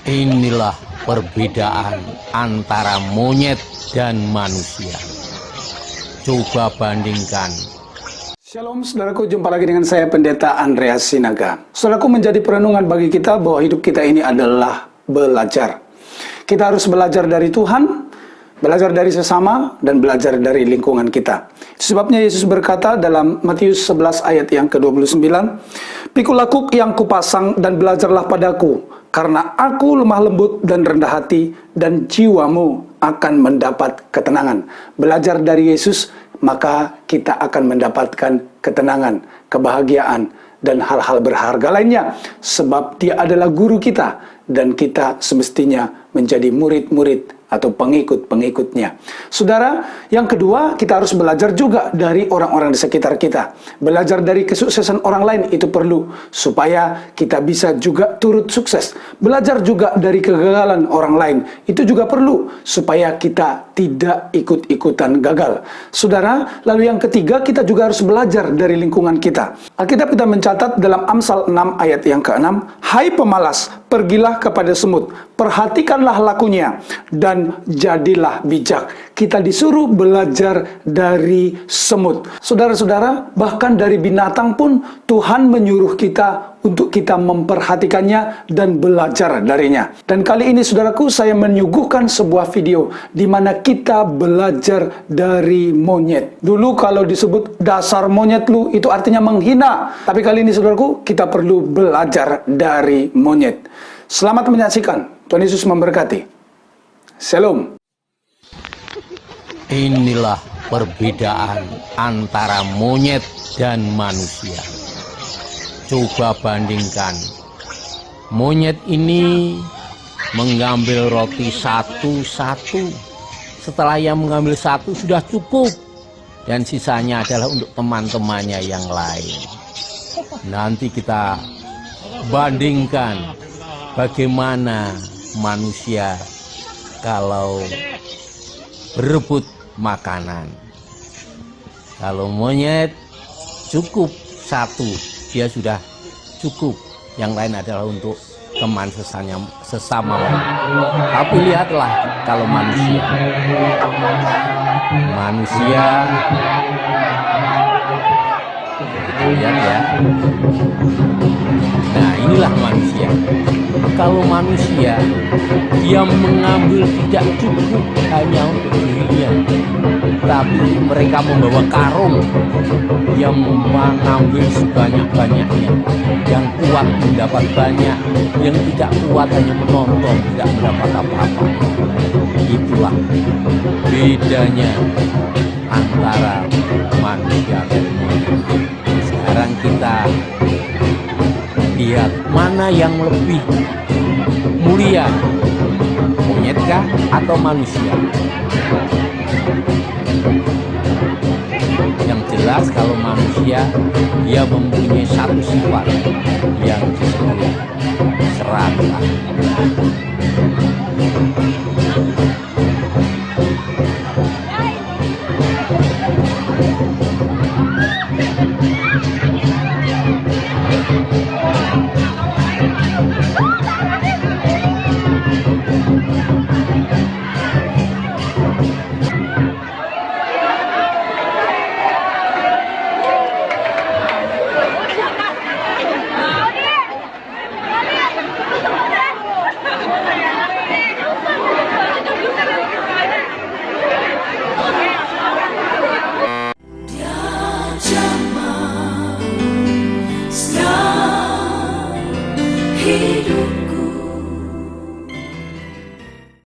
Inilah perbedaan antara monyet dan manusia. Coba bandingkan. Shalom saudaraku, jumpa lagi dengan saya Pendeta Andreas Sinaga. Saudaraku, menjadi perenungan bagi kita bahwa hidup kita ini adalah belajar. Kita harus belajar dari Tuhan, belajar dari sesama, dan belajar dari lingkungan kita. Sebabnya Yesus berkata dalam Matius 11 ayat yang ke-29, "Pikulah kuk yang kupasang dan belajarlah padaku, karena aku lemah lembut dan rendah hati, dan jiwamu akan mendapat ketenangan." Belajar dari Yesus, maka kita akan mendapatkan ketenangan, kebahagiaan, dan hal-hal berharga lainnya. Sebab Dia adalah guru kita, dan kita semestinya menjadi murid-murid atau pengikut-pengikutnya. Saudara, yang kedua, kita harus belajar juga dari orang-orang di sekitar kita. Belajar dari kesuksesan orang lain itu perlu, supaya kita bisa juga turut sukses. Belajar juga dari kegagalan orang lain itu juga perlu, supaya kita tidak ikut-ikutan gagal. Saudara, lalu yang ketiga, kita juga harus belajar dari lingkungan kita. Alkitab kita mencatat dalam Amsal 6 ayat yang ke-6, "Hai pemalas, pergilah kepada semut, perhatikanlah lakunya, dan jadilah bijak." Kita disuruh belajar dari semut. Saudara-saudara, bahkan dari binatang pun Tuhan menyuruh kita untuk kita memperhatikannya dan belajar darinya. Dan kali ini saudaraku, saya menyuguhkan sebuah video di mana kita belajar dari monyet. Dulu kalau disebut dasar monyet lu, itu artinya menghina. Tapi kali ini saudaraku, kita perlu belajar dari monyet. Selamat menyaksikan. Tuhan Yesus memberkati. Shalom. Inilah perbedaan antara monyet dan manusia. Coba bandingkan. Monyet ini mengambil roti satu-satu. Setelah ia mengambil satu sudah cukup, dan sisanya adalah untuk teman-temannya yang lain. Nanti kita bandingkan bagaimana manusia kalau berebut makanan. Kalau monyet cukup satu, dia sudah cukup. Yang lain adalah untuk teman sesama. Tapi lihatlah kalau manusia lihat ya. Nah, inilah manusia. Kalau manusia, dia mengambil tidak cukup hanya untuk dirinya, tapi mereka membawa karung. Dia mengambil sebanyak-banyaknya. Yang kuat mendapat banyak, yang tidak kuat hanya menonton, tidak mendapat apa-apa. Itulah bedanya antara manusia dan monyet. Sekarang kita lihat mana yang lebih mulia, monyetkah atau manusia? Yang jelas kalau manusia, dia mempunyai satu sifat yang disebut serakah.